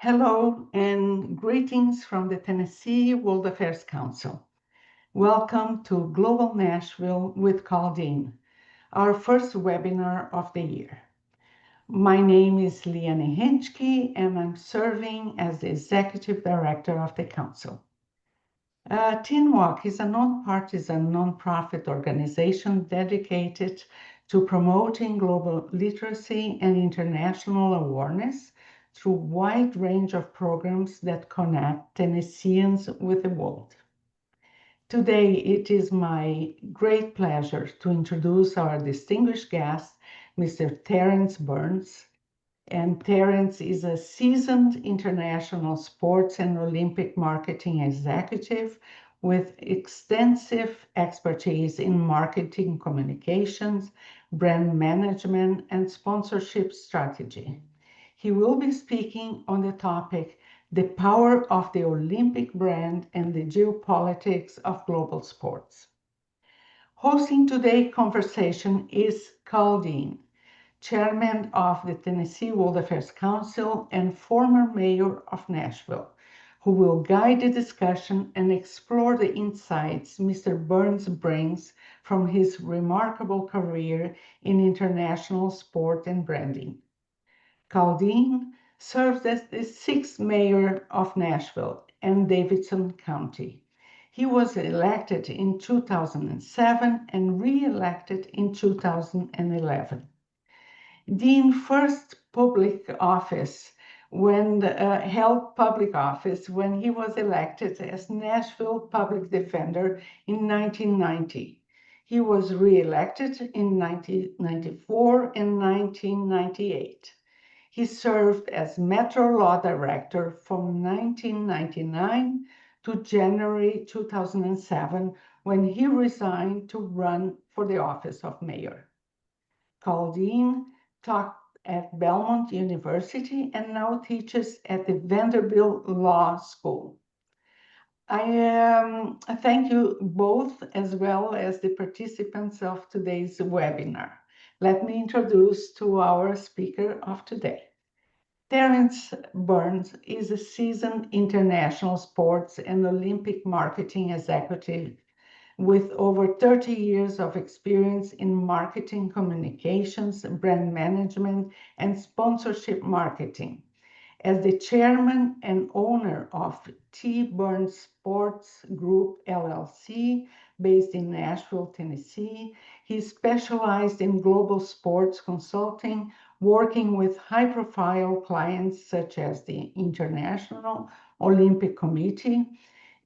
Hello and greetings from the Tennessee World Affairs Council. Welcome to Global Nashville with Karl Dean, our first webinar of the year. My name is Liane Henschke and I'm serving as the Executive Director of the Council. TNWAC is a nonpartisan nonprofit organization dedicated to promoting global literacy and international awareness through a wide range of programs that connect Tennesseans with the world. Today, it is my great pleasure to introduce our distinguished guest, Mr. Terrence Burns. And Terrence is a seasoned international sports and Olympic marketing executive with extensive expertise in marketing communications, brand management, and sponsorship strategy. He will be speaking on the topic, the power of the Olympic brand and the geopolitics of global sports. Hosting today's conversation is Karl Dean, Chairman of the Tennessee World Affairs Council and former Mayor of Nashville, who will guide the discussion and explore the insights Mr. Burns brings from his remarkable career in international sport and branding. Karl Dean served as the sixth mayor of Nashville and Davidson County. He was elected in 2007 and re-elected in 2011. Dean first public office when held public office when he was elected as Nashville Public Defender in 1990. He was re-elected in 1994 and 1998. He served as Metro Law Director from 1999 to January 2007 when he resigned to run for the office of mayor. Karl Dean taught at Belmont University and now teaches at the Vanderbilt Law School. I thank you both as well as the participants of today's webinar. Let me introduce to our speaker of today. Terrence Burns is a seasoned international sports and Olympic marketing executive with over 30 years of experience in marketing communications, brand management, and sponsorship marketing. As the chairman and owner of T. Burns Sports Group LLC, based in Nashville, Tennessee, he specialized in global sports consulting, working with high-profile clients such as the International Olympic Committee,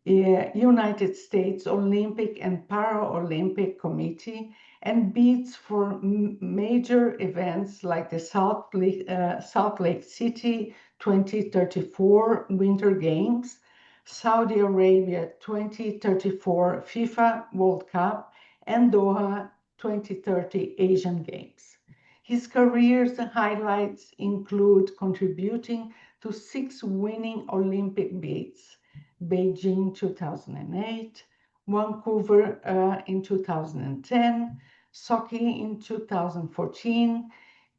United States Olympic and Paralympic Committee, and bids for major events like the Salt Lake City 2034 Winter Games, Saudi Arabia 2034 FIFA World Cup, and Doha 2030 Asian Games. His career's highlights include contributing to 6 winning Olympic bids, Beijing 2008, Vancouver in 2010, Sochi in 2014,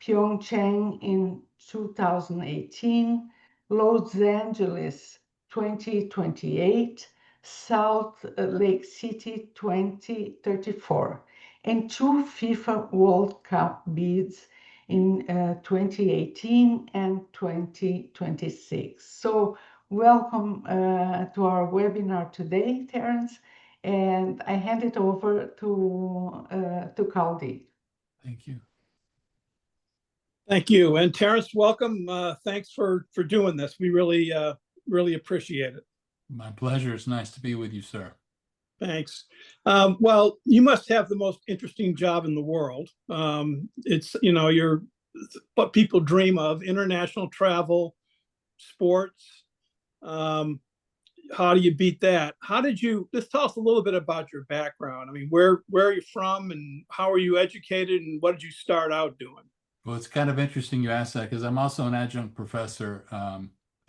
Pyeongchang in 2018, Los Angeles 2028, Salt Lake City 2034, and 2 FIFA World Cup bids in 2018 and 2026. So welcome to our webinar today, Terrence, and I hand it over to Karl Dean. Thank you. Thank you. And Terrence, welcome. Thanks for doing this. We really appreciate it. My pleasure. It's nice to be with you, sir. Thanks. Well, you must have the most interesting job in the world. It's, you're what people dream of: international travel, sports. How do you beat that? Just tell us a little bit about your background. I mean, where are you from and how are you educated and what did you start out doing? Well, it's kind of interesting you asked that because I'm also an adjunct professor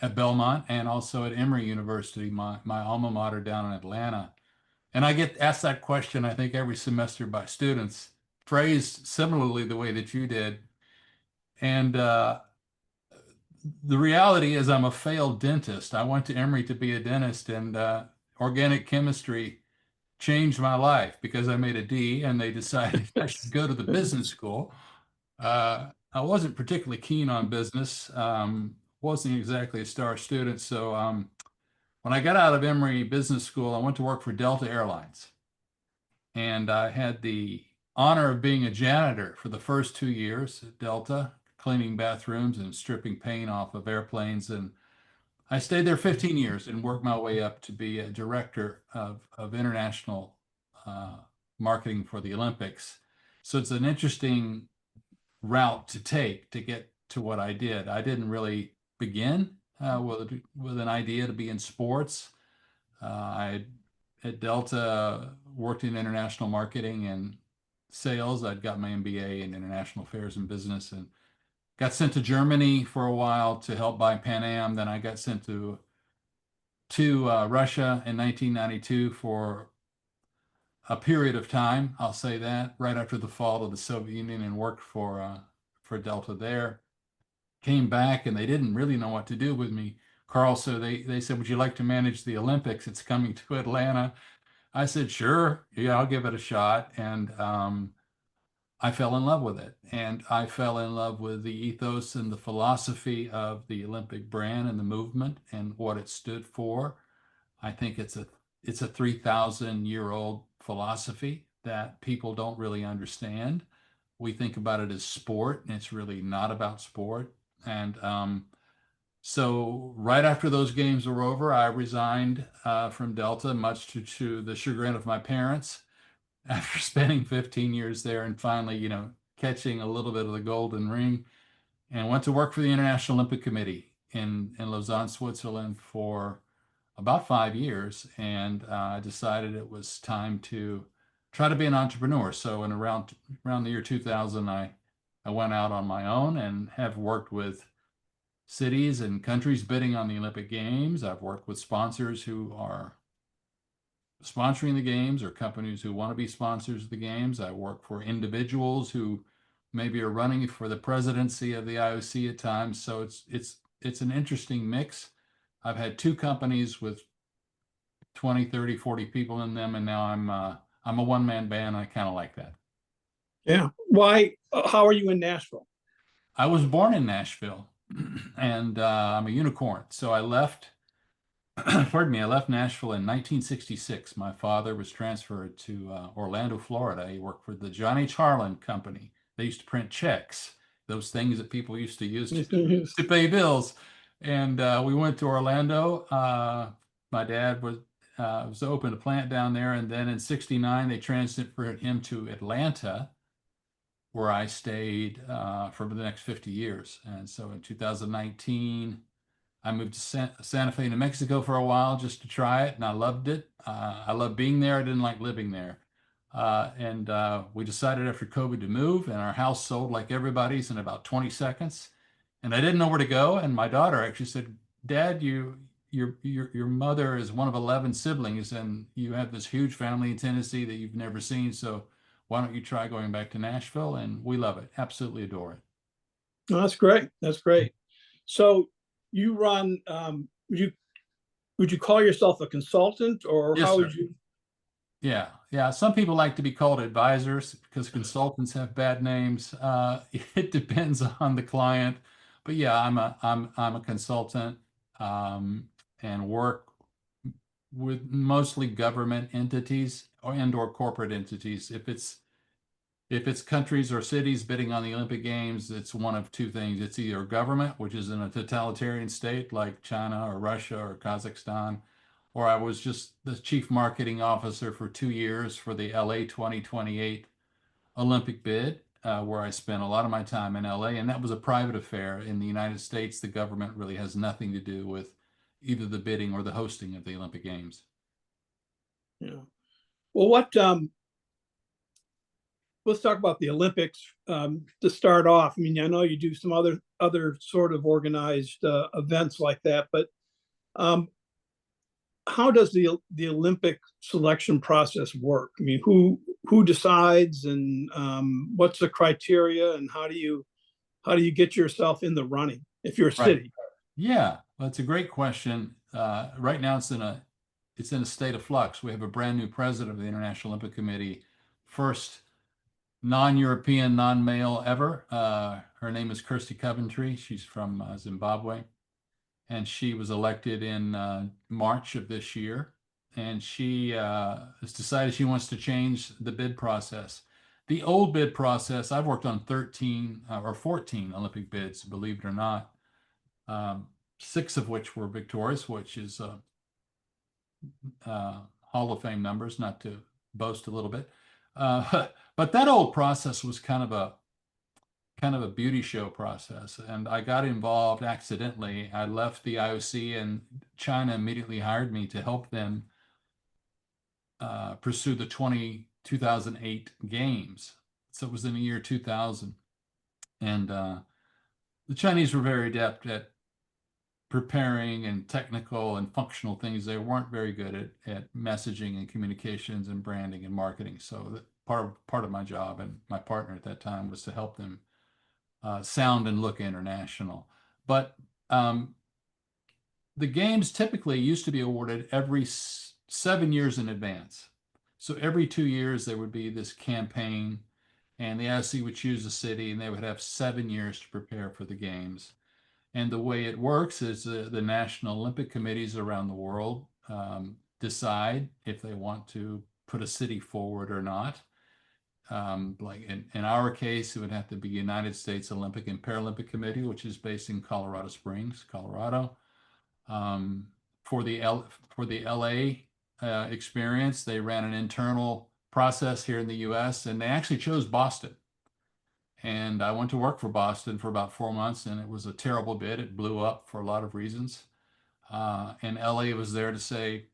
at Belmont and also at Emory University, my alma mater down in Atlanta. And I get asked that question, I think, every semester by students, phrased similarly the way that you did. And the reality is I'm a failed dentist. I went to Emory to be a dentist, and organic chemistry changed my life because I made a D and they decided I should go to the business school. I wasn't particularly keen on business, wasn't exactly a star student. So when I got out of Emory Business School, I went to work for Delta Airlines. And I had the honor of being a janitor for the first 2 years at Delta, cleaning bathrooms and stripping paint off of airplanes. And I stayed there 15 years and worked my way up to be a director of international marketing for the Olympics. So it's an interesting route to take to get to what I did. I didn't really begin with an idea to be in sports. I at Delta worked in international marketing and sales. I'd got my MBA in international affairs and business, and got sent to Germany for a while to help buy Pan Am. Then I got sent to Russia in 1992 for a period of time. I'll say that right after the fall of the Soviet Union, and worked for Delta there. Came back and they didn't really know what to do with me, Karl. So they said, "Would you like to manage the Olympics? It's coming to Atlanta." I said, "Sure, yeah, I'll give it a shot." And I fell in love with it. And I fell in love with the ethos and the philosophy of the Olympic brand and the movement and what it stood for. I think it's a 3,000-year-old philosophy that people don't really understand. We think about it as sport, and it's really not about sport. And so right after those games were over, I resigned from Delta, much to the chagrin of my parents, after spending 15 years there and finally, catching a little bit of the golden ring, and went to work for the International Olympic Committee in Lausanne, Switzerland for about 5 years. And I decided it was time to try to be an entrepreneur. So in around the year 2000, I went out on my own and have worked with cities and countries bidding on the Olympic Games. I've worked with sponsors who are sponsoring the games or companies who want to be sponsors of the games. I work for individuals who maybe are running for the presidency of the IOC at times. So it's an interesting mix. I've had two companies with 20, 30, 40 people in them, and now I'm a one-man band. I kind of like that. Yeah. Why? How are you in Nashville? I was born in Nashville, and I'm a unicorn. So I left, pardon me, I left Nashville in 1966. My father was transferred to Orlando, Florida. He worked for the John H. Harlan Company. They used to print checks, those things that people used to use to pay bills. And we went to Orlando. My dad was open a plant down there. And then in 69, they transferred him to Atlanta, where I stayed for the next 50 years. And so in 2019, I moved to Santa Fe, New Mexico for a while just to try it, and I loved it. I loved being there. I didn't like living there. And we decided after COVID to move, and our house sold like everybody's in about 20 seconds. And I didn't know where to go. And my daughter actually said, "Dad, your mother is one of 11 siblings, and you have this huge family in Tennessee that you've never seen. So why don't you try going back to Nashville?" And we love it. Absolutely adore it. Oh, that's great. That's great. So you run, would you call yourself a consultant, or Yes, how sir. would you? Yeah. Some people like to be called advisors because consultants have bad names. It depends on the client, but yeah, I'm a consultant, and work with mostly government entities or corporate entities. If it's countries or cities bidding on the Olympic Games, it's one of two things. It's either government, which is in a totalitarian state like China or Russia or Kazakhstan, or I was just the chief marketing officer for 2 years for the LA 2028 Olympic bid, where I spent a lot of my time in LA, and that was a private affair. In the United States, the government really has nothing to do with either the bidding or the hosting of the Olympic Games. Yeah. Well, let's talk about the Olympics to start off. I mean, I know you do some other sort of organized events like that, but how does the Olympic selection process work? I mean, who decides, and what's the criteria, and how do you get yourself in the running if you're a city? Yeah, that's a great question. Right now, it's in a state of flux. We have a brand new president of the International Olympic Committee, first non-European, non-male ever. Her name is Kirsty Coventry. She's from Zimbabwe, and she was elected in March of this year. And she has decided she wants to change the bid process. The old bid process, I've worked on 13 or 14 Olympic bids, believe it or not, um, 6 of which were victorious, which is Hall of Fame numbers, not to boast a little bit. But that old process was kind of a beauty show process. And I got involved accidentally. I left the IOC, and China immediately hired me to help them pursue the 2008 games. So it was in the year 2000. And the Chinese were very adept at preparing and technical and functional things. They weren't very good at messaging and communications and branding and marketing. So part of my job and my partner at that time was to help them sound and look international. But the games typically used to be awarded every 7 years in advance. So every 2 years there would be this campaign, and the IOC would choose a city, and they would have 7 years to prepare for the games. And the way it works is the National Olympic Committees around the world decide if they want to put a city forward or not. Like in our case, it would have to be United States Olympic and Paralympic Committee, which is based in Colorado Springs, Colorado. Um, for the LA experience, they ran an internal process here in the U.S., and they actually chose Boston. And I went to work for Boston for about 4 months, and it was a terrible bid. It blew up for a lot of reasons. And LA was there to say,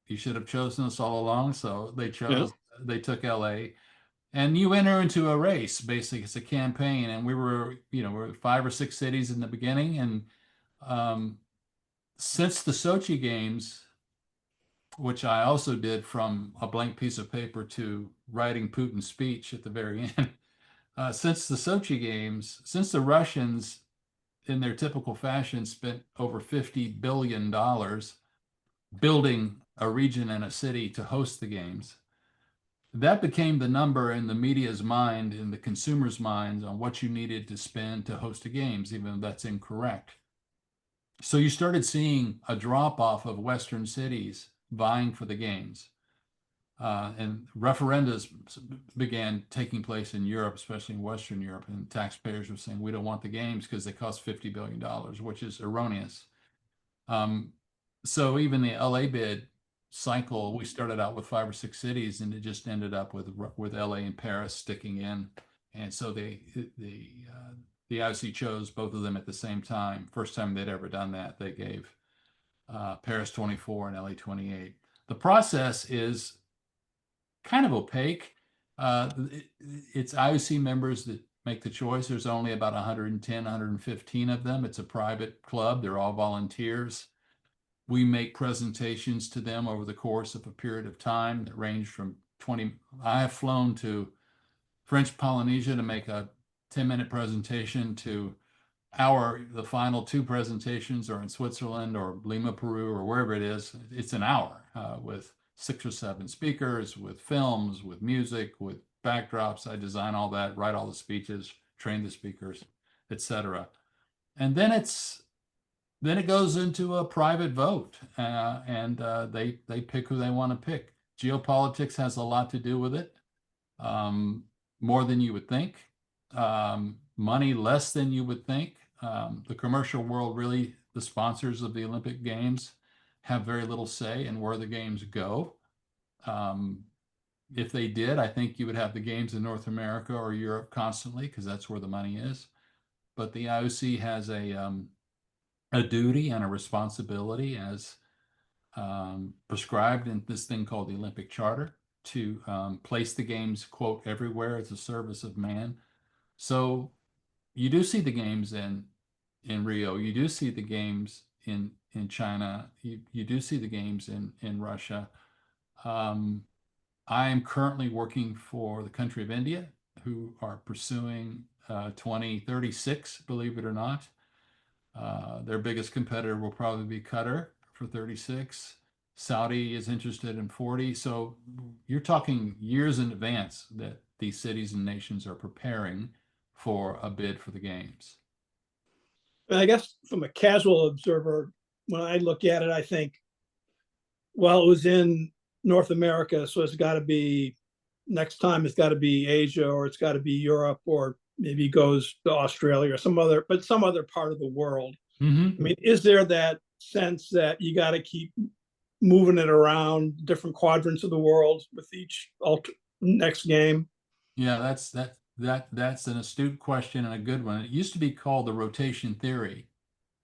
you should have chosen us all along. So Yeah. they took LA. And you enter into a race, basically. It's a campaign. And we were 5 or 6 cities in the beginning. And since the Sochi Games, which I also did from a blank piece of paper to writing Putin's speech at the very end, since the Sochi Games, since the Russians, in their typical fashion, spent over $50 billion building a region and a city to host the games, that became the number in the media's mind, in the consumer's minds, on what you needed to spend to host the games, even though that's incorrect. So you started seeing a drop off of Western cities vying for the games. And referenda began taking place in Europe, especially in Western Europe, and taxpayers were saying, we don't want the games because they cost $50 billion, which is erroneous. So even the LA bid cycle, we started out with 5 or 6 cities, and it just ended up with LA and Paris sticking in. And so the IOC chose both of them at the same time. First time they'd ever done that. They gave Paris 24 and LA 28. The process is kind of opaque. It's IOC members that make the choice. There's only about 110, 115 of them. It's a private club. They're all volunteers. We make presentations to them over the course of a period of time that range from 20. I have flown to French Polynesia to make a 10-minute presentation to the final 2 presentations are in Switzerland or Lima, Peru, or wherever it is. It's an hour with 6 or 7 speakers, with films, with music, with backdrops. I design all that, write all the speeches, train the speakers, etc. And then it goes into a private vote, and they pick who they want to pick. Geopolitics has a lot to do with it, more than you would think. Money less than you would think. The commercial world, really, the sponsors of the Olympic Games have very little say in where the games go. If they did, I think you would have the games in North America or Europe constantly, because that's where the money is. But the IOC has a duty and a responsibility, as prescribed in this thing called the Olympic Charter, to place the games, quote, everywhere as a service of man. So you do see the games in Rio. You do see the games in China. You do see the games in Russia. I am currently working for the country of India, who are pursuing 2036, believe it or not. Their biggest competitor will probably be Qatar for 36. Saudi is interested in 40. So you're talking years in advance that these cities and nations are preparing for a bid for the games. And I guess from a casual observer, when I look at it, I think, well, it was in North America, so it's got to be next time. It's got to be Asia, or it's got to be Europe, or maybe goes to Australia or some other part of the world. Mm-hmm. I mean, is there that sense that you got to keep moving it around different quadrants of the world with each next game? Yeah, that's an astute question and a good one. It used to be called the rotation theory,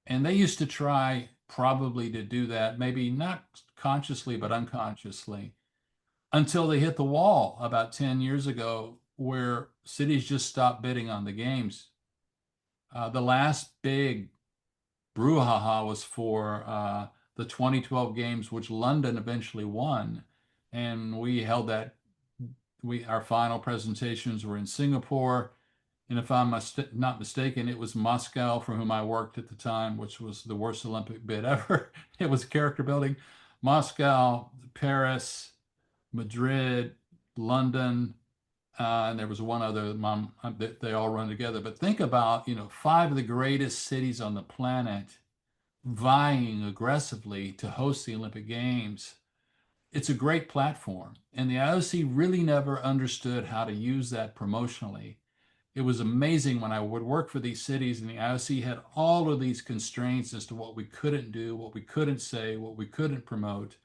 and they used to try probably to do that, maybe not consciously but unconsciously, until they hit the wall about 10 years ago, where cities just stopped bidding on the games. The last big brouhaha was for the 2012 games, which London eventually won, and we held that. Our final presentations were in Singapore, and if I'm not mistaken, it was Moscow, for whom I worked at the time, which was the worst Olympic bid ever. It was character building. Moscow, Paris, Madrid, London, and there was one other. They all run together. But think about, 5 of the greatest cities on the planet vying aggressively to host the Olympic Games. It's a great platform, and the IOC really never understood how to use that promotionally. It was amazing when I would work for these cities, and the IOC had all of these constraints as to what we couldn't do, what we couldn't say, what we couldn't promote,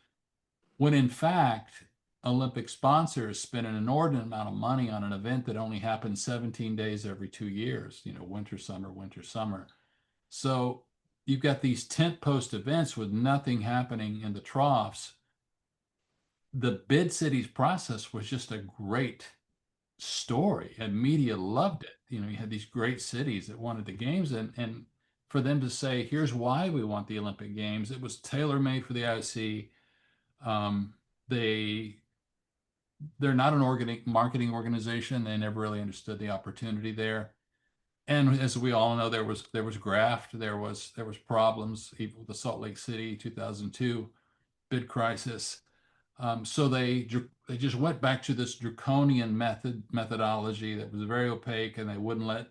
when in fact, Olympic sponsors spend an inordinate amount of money on an event that only happens 17 days every 2 years, winter, summer, winter, summer. So you've got these tent post events with nothing happening in the troughs. The bid cities process was just a great story, and media loved it. You had these great cities that wanted the games, and for them to say, here's why we want the Olympic Games, it was tailor-made for the IOC. They're not an marketing organization. They never really understood the opportunity there. And as we all know, there was graft, there was problems, even with the Salt Lake City 2002 bid crisis. So they just went back to this draconian methodology that was very opaque, and they wouldn't let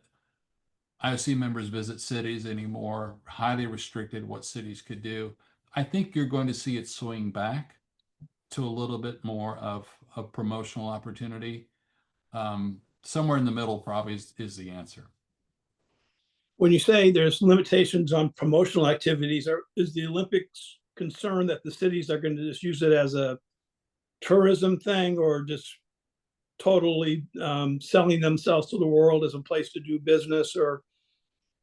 IOC members visit cities anymore, highly restricted what cities could do. I think you're going to see it swing back to a little bit more of a promotional opportunity. Somewhere in the middle probably is the answer. When you say there's limitations on promotional activities, is the Olympics concerned that the cities are going to just use it as a tourism thing, or just totally selling themselves to the world as a place to do business, or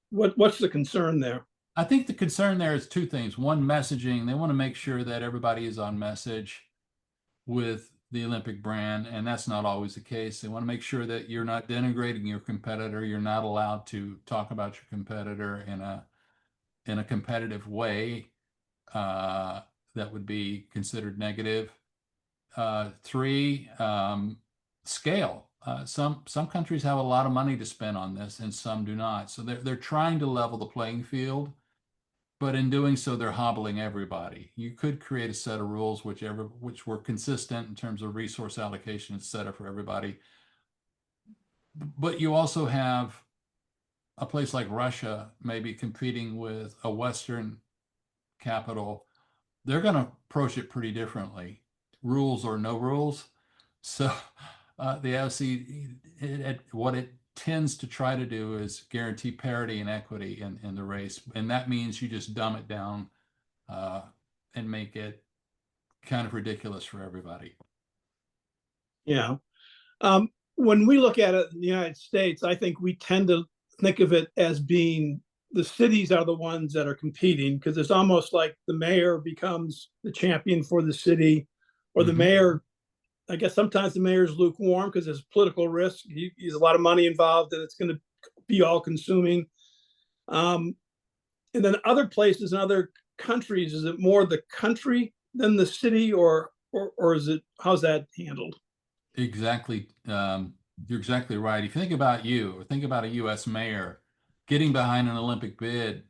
what's the concern there? I think the concern there is 2 things. One, messaging. They want to make sure that everybody is on message with the Olympic brand, and that's not always the case. They want to make sure that you're not denigrating your competitor. You're not allowed to talk about your competitor in a competitive way that would be considered negative. 3, scale. Some countries have a lot of money to spend on this, and some do not. So they're trying to level the playing field, but in doing so, they're hobbling everybody. You could create a set of rules which were consistent in terms of resource allocation, et cetera, for everybody. But you also have a place like Russia maybe competing with a Western capital. They're going to approach it pretty differently, rules or no rules. So the IOC, what it tends to try to do is guarantee parity and equity in the race. And that means you just dumb it down and make it kind of ridiculous for everybody. Yeah. When we look at it in the United States, I think we tend to think of it as being the cities are the ones that are competing, because it's almost like the mayor becomes the champion for the city, or the mayor. I guess sometimes the mayor's lukewarm because there's political risk. There's a lot of money involved, and it's going to be all consuming. And then other places in other countries, is it more the country than the city, or is it, how's that handled? Exactly. You're exactly right. If you think about a U.S. mayor getting behind an Olympic bid,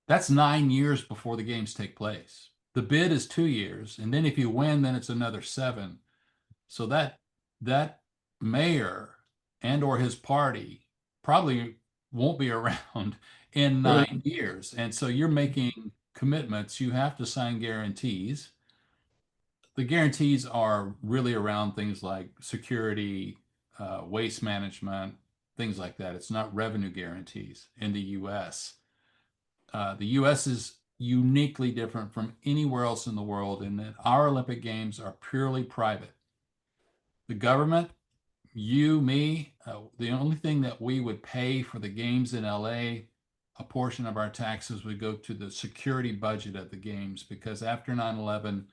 That's 9 years before the games take place. The bid is 2 years, and then if you win, then it's another 7. So that mayor and or his party probably won't be around in Right. 9 years. And so you're making commitments. You have to sign guarantees. The guarantees are really around things like security, waste management, things like that. It's not revenue guarantees in the US. The US is uniquely different from anywhere else in the world in that our Olympic Games are purely private. The government, you, me, the only thing that we would pay for the games in LA, a portion of our taxes would go to the security budget of the games because after 9/11,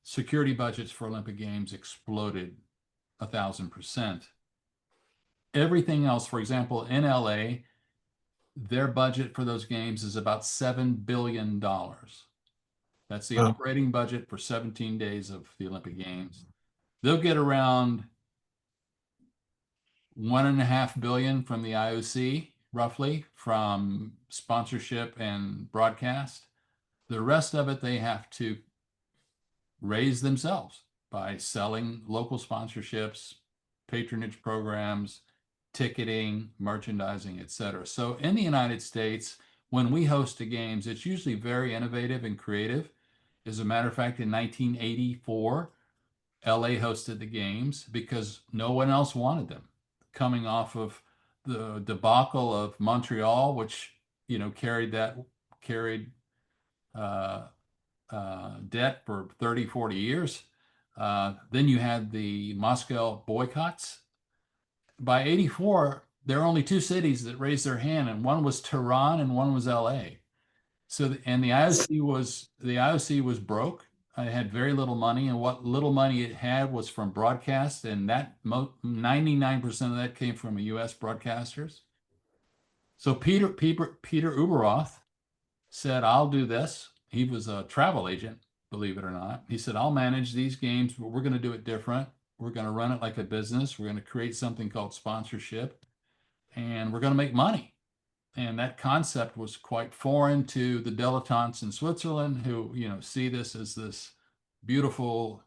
security budgets for Olympic Games exploded 1,000%. Everything else, for example, in LA, their budget for those games is about $7 billion. That's the operating budget for 17 days of the Olympic Games. They'll get around 1.5 billion from the IOC, roughly, from sponsorship and broadcast. The rest of it they have to raise themselves by selling local sponsorships, patronage programs, ticketing, merchandising, etc. So in the United States, when we host the games, it's usually very innovative and creative. As a matter of fact, in 1984, LA hosted the games because no one else wanted them. Coming off of the debacle of Montreal, which carried uh, debt for 30, 40 years. Then you had the Moscow boycotts. By 84, there are only two cities that raised their hand, and one was Tehran and one was LA. So, and the IOC was broke. It had very little money, and what little money it had was from broadcast, and that 99% of that came from U.S. broadcasters. So Peter Uberoth said, "I'll do this." He was a travel agent, believe it or not. He said, "I'll manage these games, but we're going to do it different. We're going to run it like a business. We're going to create something called sponsorship, and we're going to make money." And that concept was quite foreign to the dilettantes in Switzerland who, see this as this beautiful,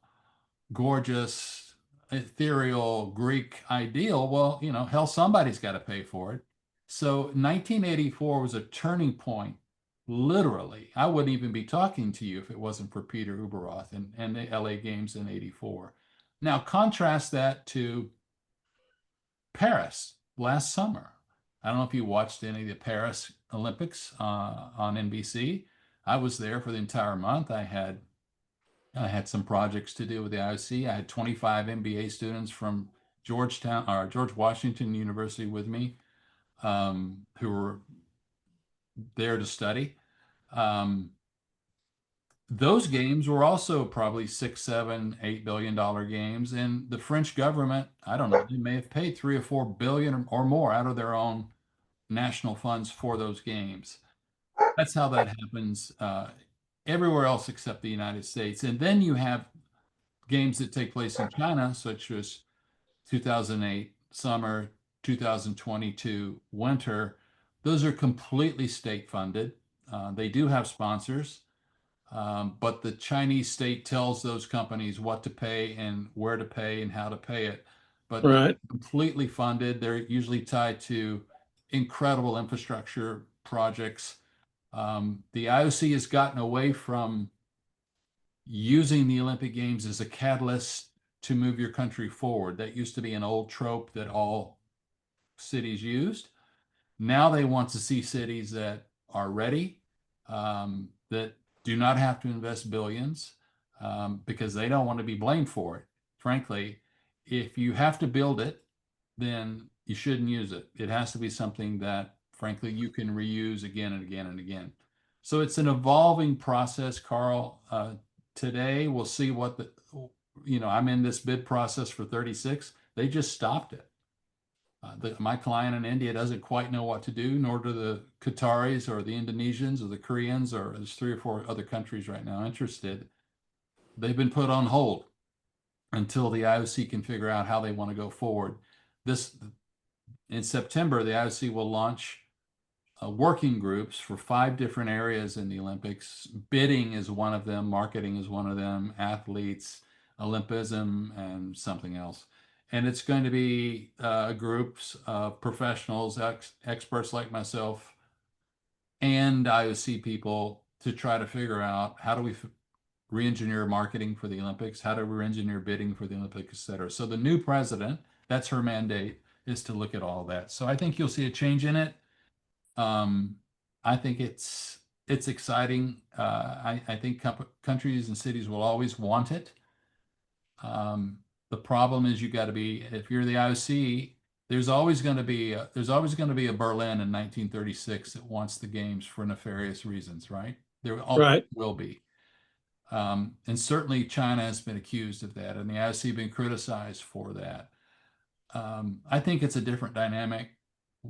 gorgeous, ethereal Greek ideal. Well, hell, somebody's got to pay for it. So 1984 was a turning point, literally. I wouldn't even be talking to you if it wasn't for Peter Uberoth and the LA Games in 84. Now, contrast that to Paris last summer. I don't know if you watched any of the Paris Olympics on NBC. I was there for the entire month. I had some projects to do with the IOC. I had 25 MBA students from George Washington University with me, who were there to study. Those games were also probably $6, $7, $8 billion games, and the French government, I don't know, they may have paid 3 or 4 billion or more out of their own national funds for those games. That's how that happens everywhere else except the United States. And then you have games that take place in China, such as 2008 summer, 2022 winter. Those are completely state funded. They do have sponsors, but the Chinese state tells those companies what to pay and where to pay and how to pay it. But they're Right. completely funded. They're usually tied to incredible infrastructure projects. The IOC has gotten away from using the Olympic Games as a catalyst to move your country forward. That used to be an old trope that all cities used. Now they want to see cities that are ready, that do not have to invest billions, because they don't want to be blamed for it. Frankly, if you have to build it, then you shouldn't use it. It has to be something that, frankly, you can reuse again and again and again. So it's an evolving process, Karl. Today, we'll see I'm in this bid process for 36. They just stopped it. My client in India doesn't quite know what to do, nor do the Qataris or the Indonesians or the Koreans, or there's 3 or 4 other countries right now interested. They've been put on hold until the IOC can figure out how they want to go forward. In September, the IOC will launch working groups for 5 different areas in the Olympics. Bidding is one of them, marketing is one of them, athletes, Olympism, and something else. And it's going to be groups of professionals, experts like myself, and IOC people to try to figure out how do we re-engineer marketing for the Olympics, how do we re-engineer bidding for the Olympics, et cetera. So the new president, that's her mandate, is to look at all that. So I think you'll see a change in it. I think it's exciting. I think countries and cities will always want it. The problem is you got to be, if you're the IOC, there's always going to be a Berlin in 1936 that wants the games for nefarious reasons, right? There always will be. And certainly China has been accused of that, and the IOC been criticized for that. I think it's a different dynamic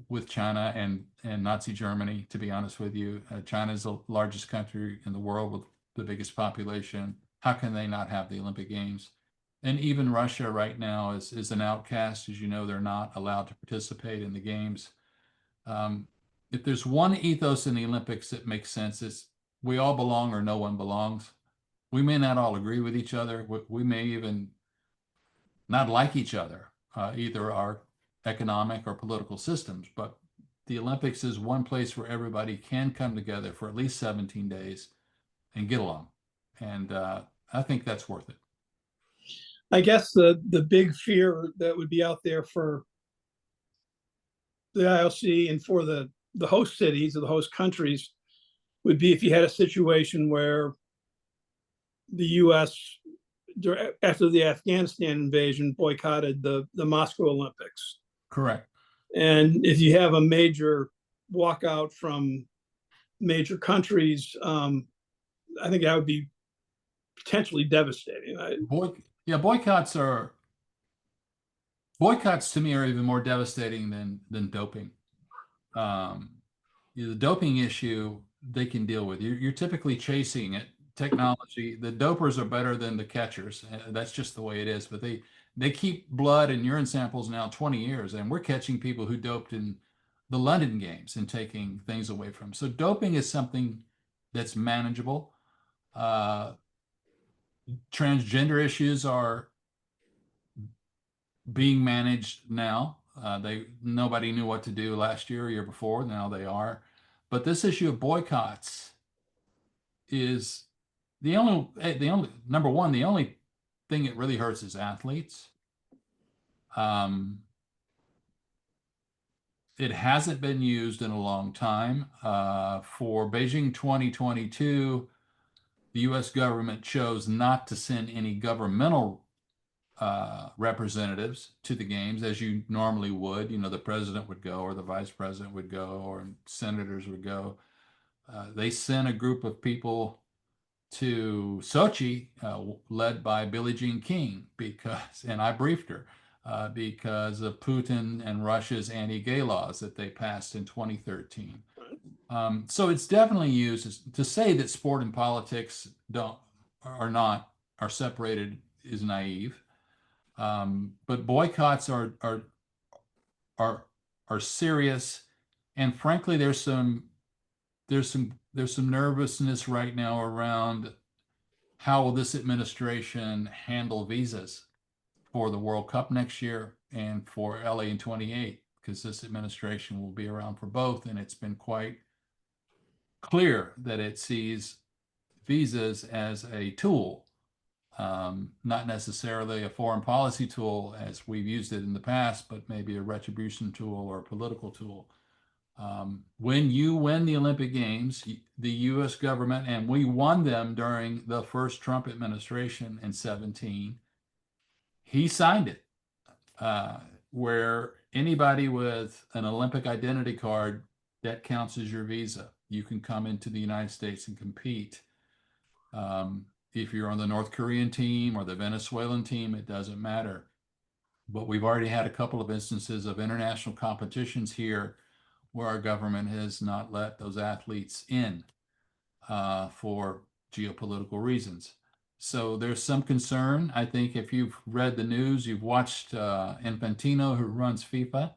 with China and Nazi Germany, to be honest with you. China is the largest country in the world with the biggest population. How can they not have the Olympic Games? And even Russia right now is an outcast. As you know, they're not allowed to participate in the games. If there's one ethos in the Olympics that makes sense, it's we all belong or no one belongs. We may not all agree with each other. We may even not like each other, either our economic or political systems. But the Olympics is one place where everybody can come together for at least 17 days and get along. And I think that's worth it. I guess the big fear that would be out there for the IOC and for the host cities or the host countries would be if you had a situation where the U.S. after the Afghanistan invasion boycotted the Moscow Olympics. Correct. And if you have a major walkout from major countries, I think that would be potentially devastating. Boycotts to me are even more devastating than doping. The doping issue they can deal with. You're typically chasing it. Technology. The dopers are better than the catchers. That's just the way it is. But they keep blood and urine samples now 20 years, and we're catching people who doped in the London Games and taking things away from them. So doping is something that's manageable. Transgender issues are being managed now. Nobody knew what to do last year or year before. Now they are. But this issue of boycotts is the only number one, the only thing it really hurts is athletes. It hasn't been used in a long time. For Beijing 2022, the US government chose not to send any governmental representatives to the games as you normally would. You know, the president would go or the vice president would go or senators would go. They sent a group of people to Sochi, led by Billie Jean King, and I briefed her, because of Putin and Russia's anti-gay laws that they passed in 2013. So it's definitely used to say that sport and politics are separated is naive. But boycotts are serious, and frankly, there's some nervousness right now around how will this administration handle visas for the World Cup next year and for LA in 28, because this administration will be around for both, and it's been quite clear that it sees visas as a tool, not necessarily a foreign policy tool as we've used it in the past, but maybe a retribution tool or a political tool. When you win the Olympic Games, the U.S. government, and we won them during the first Trump administration in 2017, he signed it, where anybody with an Olympic identity card, that counts as your visa. You can come into the United States and compete. If you're on the North Korean team or the Venezuelan team, it doesn't matter. But we've already had a couple of instances of international competitions here where our government has not let those athletes in for geopolitical reasons. So there's some concern. I think if you've read the news, you've watched Infantino, who runs FIFA,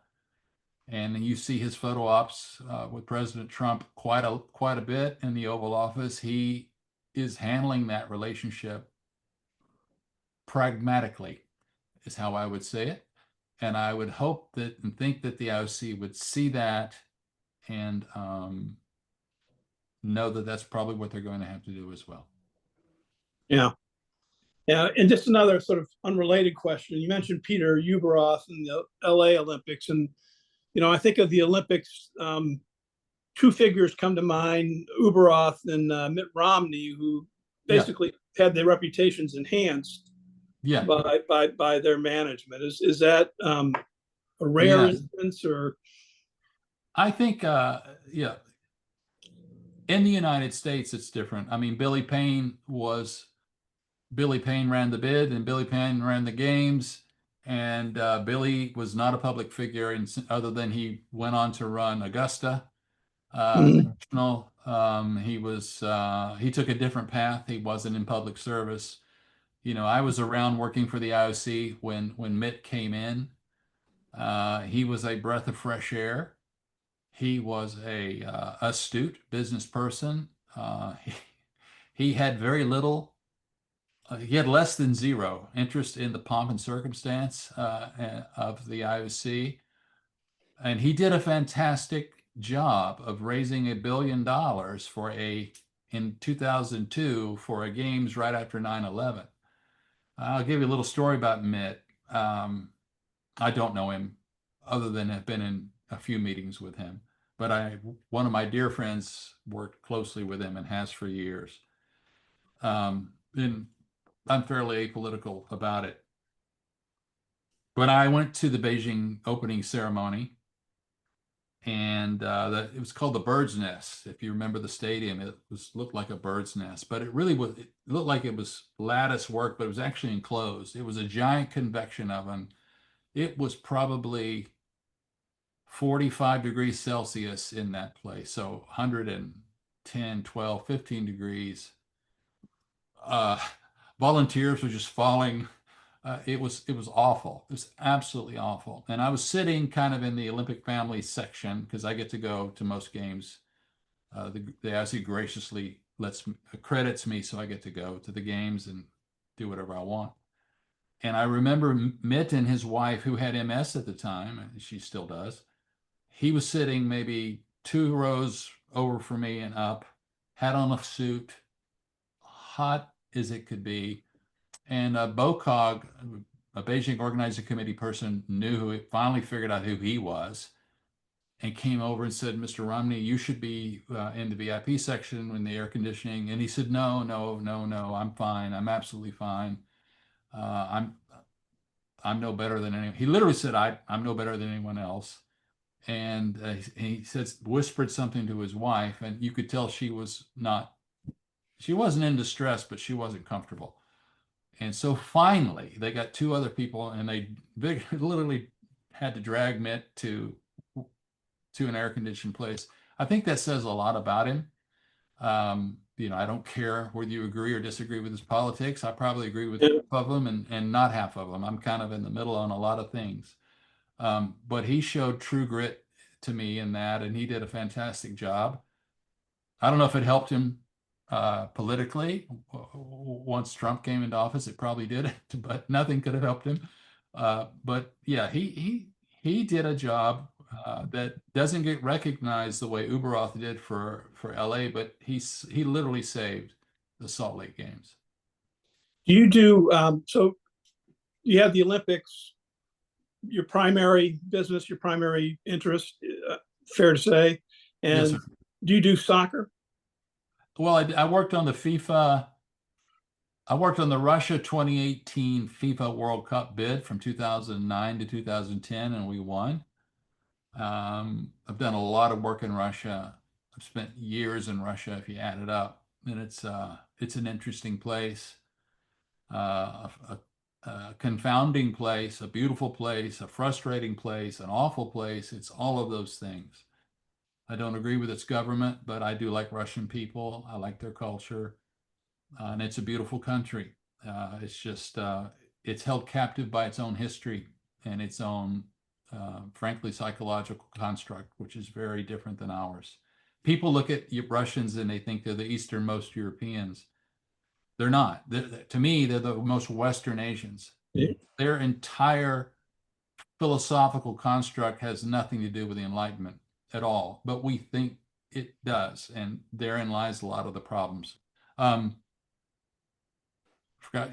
And you see his photo ops with President Trump quite a bit in the Oval Office. He is handling that relationship pragmatically, is how I would say it. And I would hope that and think that the IOC would see that and know that that's probably what they're going to have to do as well. Yeah. Yeah. And just another sort of unrelated question. You mentioned Peter Ueberroth and the LA Olympics. And, you know, I think of the Olympics, two figures come to mind, Ueberroth and Mitt Romney, who basically had their reputations enhanced by their management. Is that a rare instance, or? I think, yeah. In the United States, it's different. I mean, Billy Payne ran the bid, and Billy Payne ran the games, and Billy was not a public figure, other than he went on to run Augusta National. He took a different path. He wasn't in public service. You know, I was around working for the IOC when Mitt came in. He was a breath of fresh air. He was a astute business person. He had very little. He had less than zero interest in the pomp and circumstance of the IOC, and he did a fantastic job of raising $1 billion in 2002 for a games right after 9/11. I'll give you a little story about Mitt. I don't know him other than have been in a few meetings with him, but one of my dear friends worked closely with him and has for years. And I'm fairly apolitical about it. But I went to the Beijing opening ceremony, and it was called the Bird's Nest. If you remember the stadium, it looked like a bird's nest, but it really was. It looked like it was lattice work, but it was actually enclosed. It was a giant convection oven. It was probably 45 degrees Celsius in that place, so 110, 12, 15 degrees. Volunteers were just falling. It was awful. It was absolutely awful. And I was sitting kind of in the Olympic family section because I get to go to most games. The IOC graciously credits me, so I get to go to the games and do whatever I want. And I remember Mitt and his wife, who had MS at the time, and she still does. He was sitting maybe 2 rows over from me and up, had on a suit, hot as it could be. And BOCOG, a Beijing Organizing Committee person, finally figured out who he was, and came over and said, "Mr. Romney, you should be in the VIP section in the air conditioning." And he said, "No, I'm fine. I'm absolutely fine. I'm no better than anyone." He literally said, "I'm no better than anyone else." And he whispered something to his wife, and you could tell she wasn't in distress, but she wasn't comfortable. And so finally, they got 2 other people, and they literally had to drag Mitt to an air-conditioned place. I think that says a lot about him. You know, I don't care whether you agree or disagree with his politics. I probably agree with half of them and not half of them. I'm kind of in the middle on a lot of things. But he showed true grit to me in that, and he did a fantastic job. I don't know if it helped him politically. Once Trump came into office, it probably did, but nothing could have helped him. But yeah, he did a job that doesn't get recognized the way Ueberroth did for LA, but he literally saved the Salt Lake Games. Do you do so? You have the Olympics, your primary business, your primary interest, fair to say, and Yes, do you do soccer? Well, I worked on the FIFA. I worked on the Russia 2018 FIFA World Cup bid from 2009 to 2010, and we won. I've done a lot of work in Russia. I've spent years in Russia, if you add it up, and it's an interesting place, a confounding place, a beautiful place, a frustrating place, an awful place. It's all of those things. I don't agree with its government, but I do like Russian people. I like their culture, and it's a beautiful country. It's just it's held captive by its own history and its own frankly, psychological construct, which is very different than ours. People look at Russians and they think they're the easternmost Europeans. They're not. To me, they're the most Western Asians. Yeah. Their entire philosophical construct has nothing to do with the Enlightenment at all, but we think it does, and therein lies a lot of the problems. Forgot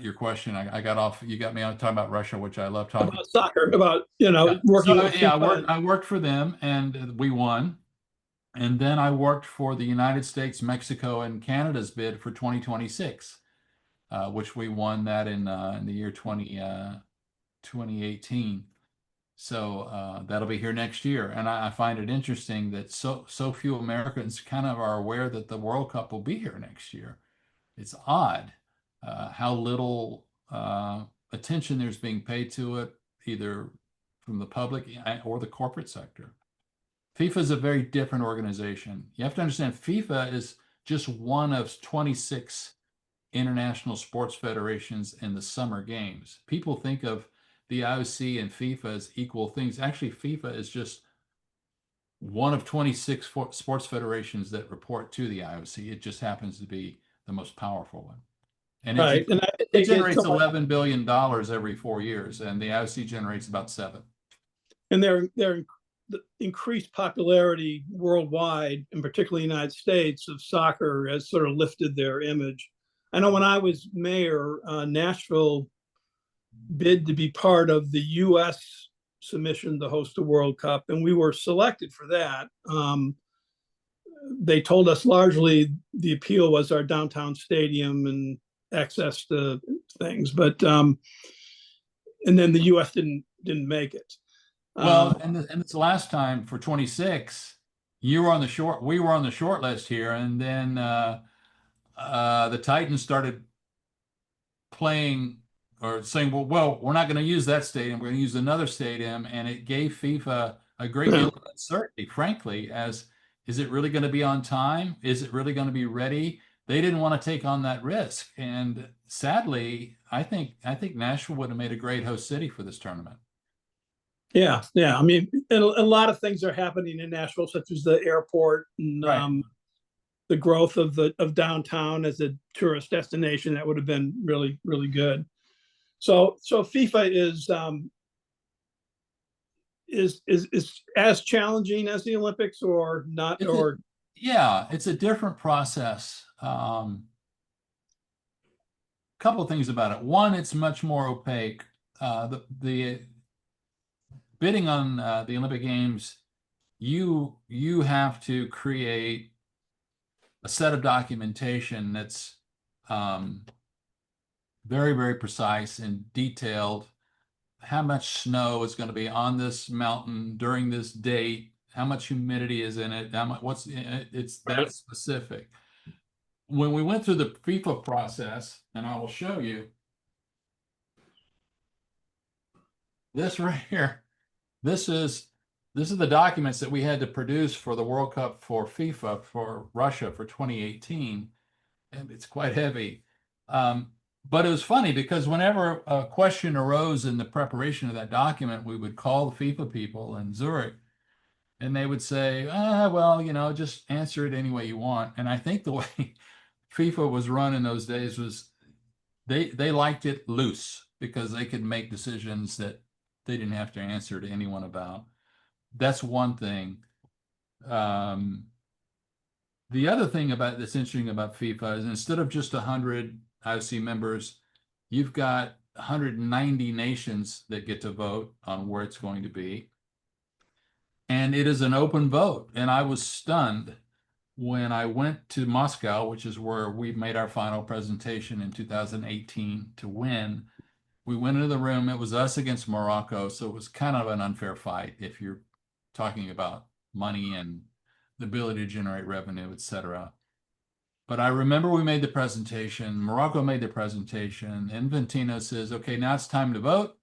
your question. I got off. You got me on talking about Russia, which I love talking About soccer, about yeah. working So, with yeah, FIFA. I worked for them, and we won. And then I worked for the United States, Mexico, and Canada's bid for 2026, which we won that in the year 2018. So that'll be here next year. And I find it interesting that so few Americans kind of are aware that the World Cup will be here next year. It's odd how little attention there's being paid to it, either from the public or the corporate sector. FIFA is a very different organization. You have to understand FIFA is just one of 26 international sports federations in the summer games. People think of the IOC and FIFA as equal things. Actually, FIFA is just one of 26 sports federations that report to the IOC. It just happens to be the most powerful one. And Right. And it generates $11 billion every 4 years, and the IOC generates about 7. And their increased popularity worldwide, and particularly in the United States, of soccer has sort of lifted their image. I know when I was mayor, Nashville bid to be part of the U.S. submission to host the World Cup, and we were selected for that. They told us largely the appeal was our downtown stadium and access to things, but and then the U.S. didn't make it. Well, and it's the last time for 26. You were on the short. We were on the short list here, and then the Titans started playing or saying, "Well, we're not going to use that stadium. We're going to use another stadium," and it gave FIFA a great deal of uncertainty. Frankly, as is it really going to be on time? Is it really going to be ready? They didn't want to take on that risk, and sadly, I think Nashville would have made a great host city for this tournament. Yeah. I mean, a lot of things are happening in Nashville, such as the airport and Right. The growth of downtown as a tourist destination. That would have been really, really good. So FIFA is as challenging as the Olympics, or not? Yeah, it's a different process. Couple of things about it. One, it's much more opaque. The bidding on the Olympic Games, you have to create a set of documentation that's very, very precise and detailed. How much snow is going to be on this mountain during this date? How much humidity is in it? How much, what's in it? It's that specific. When we went through the FIFA process, and I will show you this right here. This is the documents that we had to produce for the World Cup for FIFA for Russia for 2018, and it's quite heavy. But it was funny because whenever a question arose in the preparation of that document, we would call the FIFA people in Zurich, and they would say, well, just answer it any way you want. And I think the way FIFA was run in those days was they liked it loose because they could make decisions that they didn't have to answer to anyone about. That's one thing. The other thing that's interesting about FIFA is instead of just 100 IOC members, you've got 190 nations that get to vote on where it's going to be. And it is an open vote. And I was stunned when I went to Moscow, which is where we made our final presentation in 2018 to win. We went into the room. It was us against Morocco. So it was kind of an unfair fight if you're talking about money and the ability to generate revenue, et cetera. But I remember we made the presentation. Morocco made the presentation. Infantino says, okay, now it's time to vote.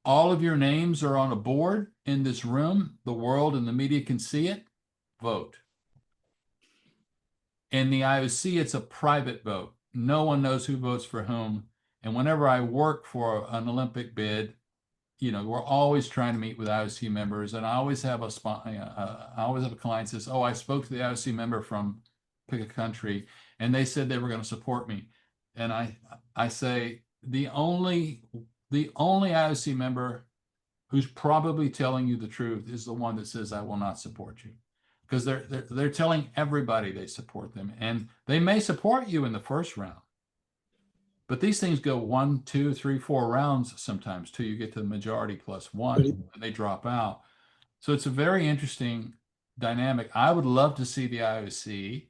All of your names are on a board in this room. The world and the media can see it. Vote. In the IOC, it's a private vote. No one knows who votes for whom. And whenever I work for an Olympic bid, we're always trying to meet with IOC members, and I always have a client says, "Oh, I spoke to the IOC member from pick a country, and they said they were going to support me," and I say the only IOC member who's probably telling you the truth is the one that says, "I will not support you," because they're telling everybody they support them, and they may support you in the first round. But these things go 1, 2, 3, 4 rounds sometimes till you get to the majority plus one, and they drop out. So it's a very interesting dynamic. I would love to see the IOC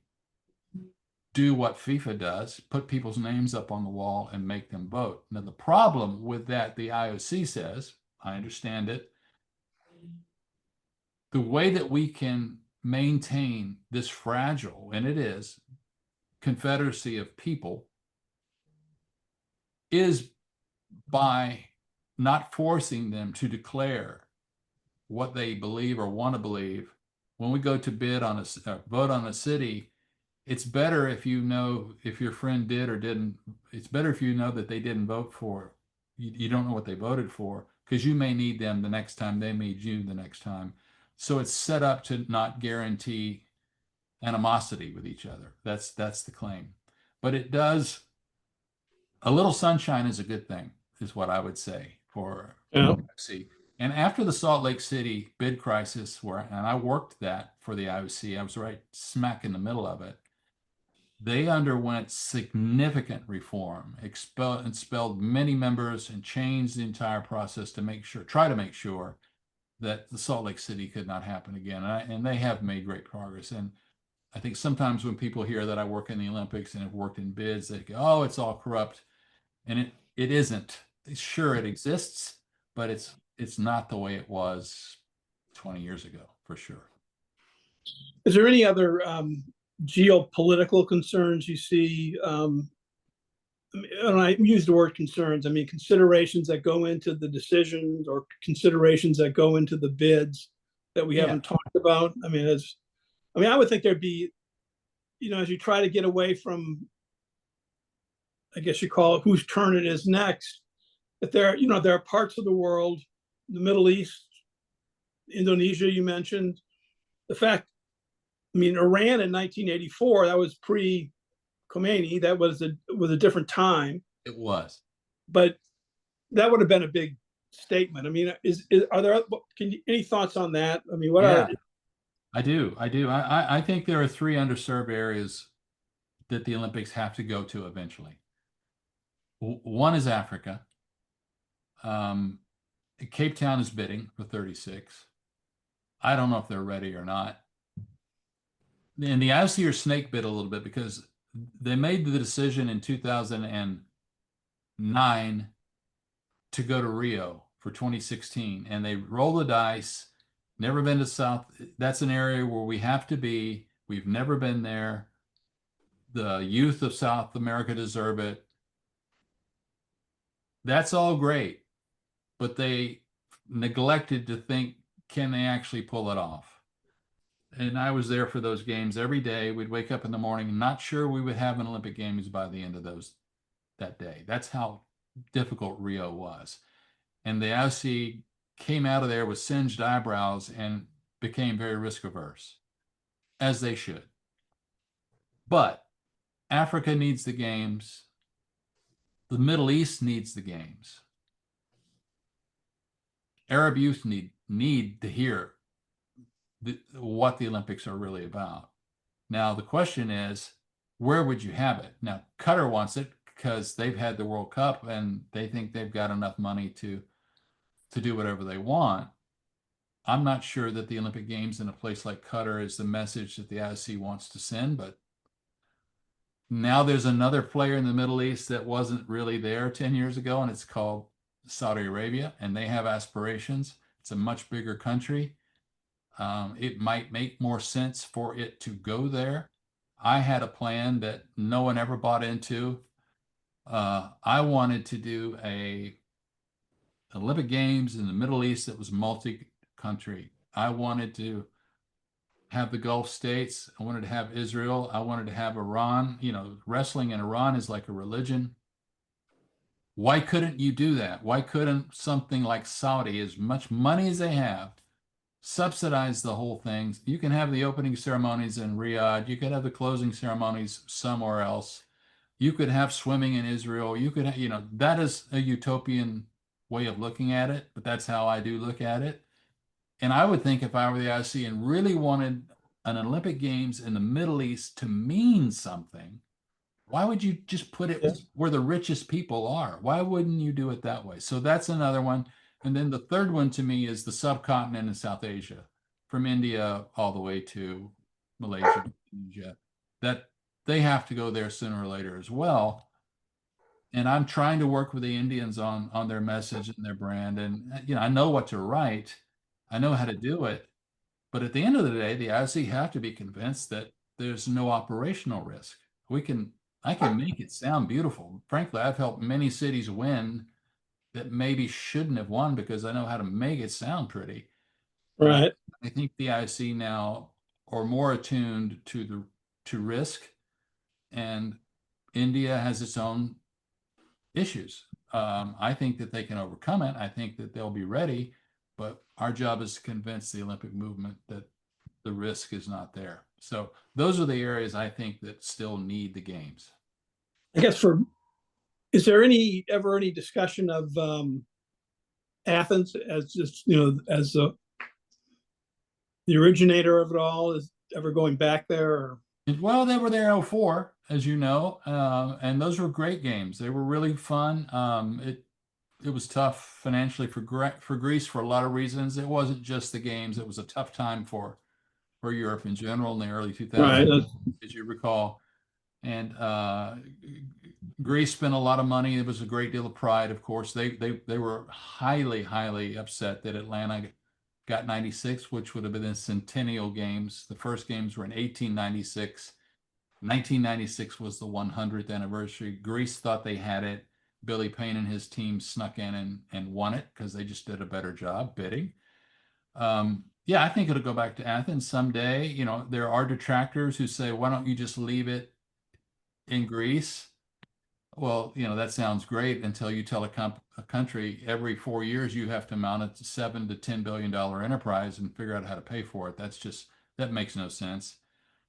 do what FIFA does, put people's names up on the wall and make them vote. Now, the problem with that, the IOC says, I understand it, the way that we can maintain this fragile, and it is, confederacy of people is by not forcing them to declare what they believe or want to believe. When we go to bid on vote on a city, it's better if you know if your friend did or didn't. It's better if you know that they didn't vote for. You don't know what they voted for, because you may need them the next time, they need you the next time. So it's set up to not guarantee animosity with each other. That's the claim. But it does, a little sunshine is a good thing, is what I would say for IOC. And after the Salt Lake City bid crisis, and I worked that for the IOC, I was right smack in the middle of it. They underwent significant reform, expelled many members, and changed the entire process to try to make sure that the Salt Lake City could not happen again. And they have made great progress. And I think sometimes when people hear that I work in the Olympics and have worked in bids, they go, "Oh, it's all corrupt." And it isn't. Sure, it exists, but it's not the way it was 20 years ago, for sure. Is there any other geopolitical concerns you see? And I use the word concerns, I mean considerations that go into the decisions or considerations that go into the bids that we haven't talked about. I mean, I would think there'd be, as you try to get away from, I guess you call it whose turn it is next, that there are parts of the world, the Middle East, Indonesia, you mentioned, the fact, Iran in 1984, that was pre-Khomeini, that was a different time. It was. But that would have been a big statement. I mean, are there any thoughts on that? I mean, I do. I think there are 3 underserved areas that the Olympics have to go to eventually. One is Africa. Cape Town is bidding for 36. I don't know if they're ready or not. And the IOC are snake bit a little bit because they made the decision in 2009 to go to Rio for 2016, and they roll the dice. Never been to South. That's an area where we have to be. We've never been there. The youth of South America deserve it. That's all great, but they neglected to think, can they actually pull it off? And I was there for those games every day. We'd wake up in the morning, not sure we would have an Olympic Games by the end of that day. That's how difficult Rio was. And the IOC came out of there with singed eyebrows and became very risk averse, as they should. But Africa needs the games. The Middle East needs the games. Arab youth need to hear what the Olympics are really about. Now, the question is, where would you have it? Now, Qatar wants it because they've had the World Cup and they think they've got enough money to do whatever they want. I'm not sure that the Olympic Games in a place like Qatar is the message that the IOC wants to send, but now there's another player in the Middle East that wasn't really there 10 years ago, and it's called Saudi Arabia, and they have aspirations. It's a much bigger country. It might make more sense for it to go there. I had a plan that no one ever bought into. I wanted to do a Olympic Games in the Middle East that was multi-country. I wanted to have the Gulf states. I wanted to have Israel. I wanted to have Iran. Wrestling in Iran is like a religion. Why couldn't you do that? Why couldn't something like Saudi, as much money as they have, subsidize the whole thing? You can have the opening ceremonies in Riyadh. You could have the closing ceremonies somewhere else. You could have swimming in Israel. You could, that is a utopian way of looking at it, but that's how I do look at it. And I would think if I were the IOC and really wanted an Olympic Games in the Middle East to mean something, why would you just put it where the richest people are? Why wouldn't you do it that way? So that's another one. And then the third one to me is the subcontinent in South Asia, from India all the way to Malaysia, Indonesia, that they have to go there sooner or later as well. And I'm trying to work with the Indians on their message and their brand. And I know what to write, I know how to do it. But at the end of the day, the IOC have to be convinced that there's no operational risk. I can make it sound beautiful. Frankly, I've helped many cities win that maybe shouldn't have won because I know how to make it sound pretty. Right. I think the IOC now are more attuned to risk, and India has its own issues. I think that they can overcome it. I think that they'll be ready, but our job is to convince the Olympic movement that the risk is not there. So those are the areas I think that still need the games. I guess is there ever any discussion of Athens as just, as the originator of it all, is ever going back there? Or? Well, they were there in 2004, as you know, and those were great games. They were really fun. It was tough financially for Greece for a lot of reasons. It wasn't just the games. It was a tough time for Europe in general in the early 2000s, right, as you recall. And Greece spent a lot of money. It was a great deal of pride, of course. They were highly, highly upset that Atlanta got 96, which would have been the Centennial Games. The first games were in 1896. 1996 was the 100th anniversary. Greece thought they had it. Billy Payne and his team snuck in and won it because they just did a better job bidding. Yeah, I think it'll go back to Athens someday. There are detractors who say, why don't you just leave it in Greece? Well, that sounds great until you tell a country every 4 years you have to mount a $7 to $10 billion enterprise and figure out how to pay for it. That makes no sense.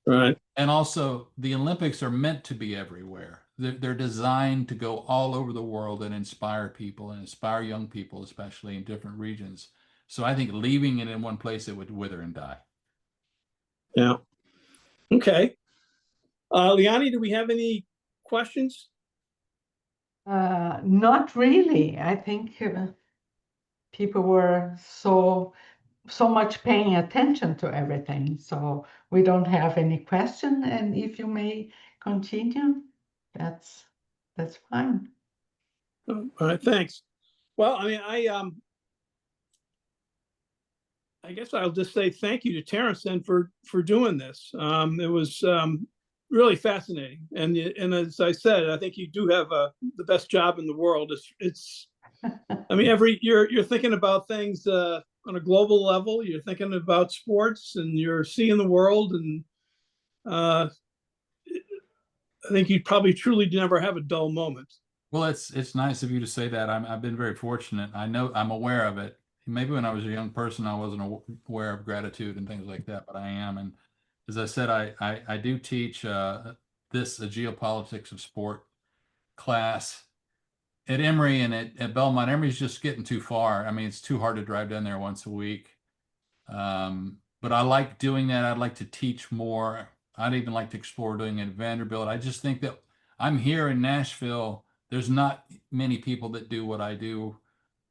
right. And also, the Olympics are meant to be everywhere. They're designed to go all over the world and inspire people and inspire young people, especially in different regions. So I think leaving it in one place, it would wither and die. Yeah. Okay. Liani, do we have any questions? Not really. I think people were so much paying attention to everything. So we don't have any question. And if you may continue, that's fine. All right, thanks. Well, I mean, I guess I'll just say thank you to Terrence then for doing this. It was really fascinating, and as I said, I think you do have the best job in the world. It's I mean, you're thinking about things on a global level. You're thinking about sports, and you're seeing the world, and I think you probably truly never have a dull moment. Well, it's nice of you to say that. I've been very fortunate. I know I'm aware of it. Maybe when I was a young person, I wasn't aware of gratitude and things like that, but I am. And as I said, I do teach a geopolitics of sport class at Emory and at Belmont. Emory's just getting too far. I mean, it's too hard to drive down there once a week. But I like doing that. I'd like to teach more. I'd even like to explore doing it at Vanderbilt. I just think that I'm here in Nashville. There's not many people that do what I do.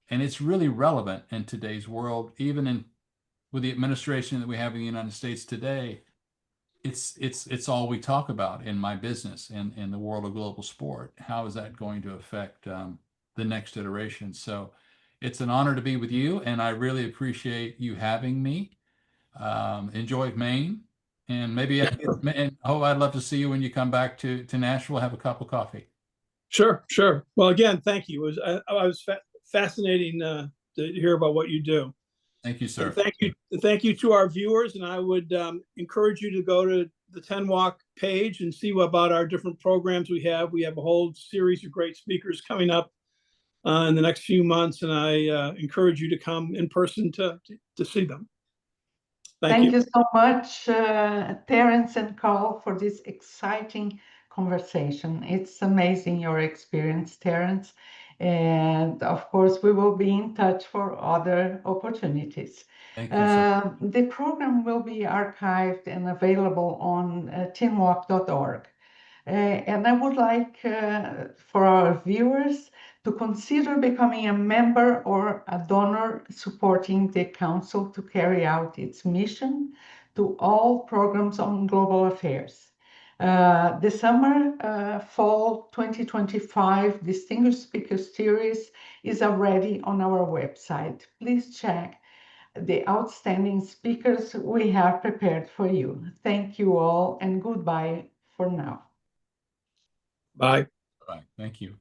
And it's really relevant in today's world, even with the administration that we have in the United States today. It's all we talk about in my business and in the world of global sport. How is that going to affect the next iteration? So it's an honor to be with you, and I really appreciate you having me. Enjoy Maine, and maybe I'd love to see you when you come back to Nashville. Have a cup of coffee. Sure. Well, again, thank you. I was fascinating to hear about what you do. Thank you, sir. And thank you to our viewers. And I would encourage you to go to the TNWAC page and see about our different programs we have. We have a whole series of great speakers coming up in the next few months, and I encourage you to come in person to see them. Thank you so much, Terrence and Karl, for this exciting conversation. It's amazing your experience, Terrence. And of course, we will be in touch for other opportunities. Thank you, sir. The program will be archived and available on TNWAC.org. And I would like for our viewers to consider becoming a member or a donor supporting the Council to carry out its mission to all programs on global affairs. The summer fall 2025 Distinguished Speaker Series is already on our website. Please check the outstanding speakers we have prepared for you. Thank you all and goodbye for now. Bye. Bye. Thank you.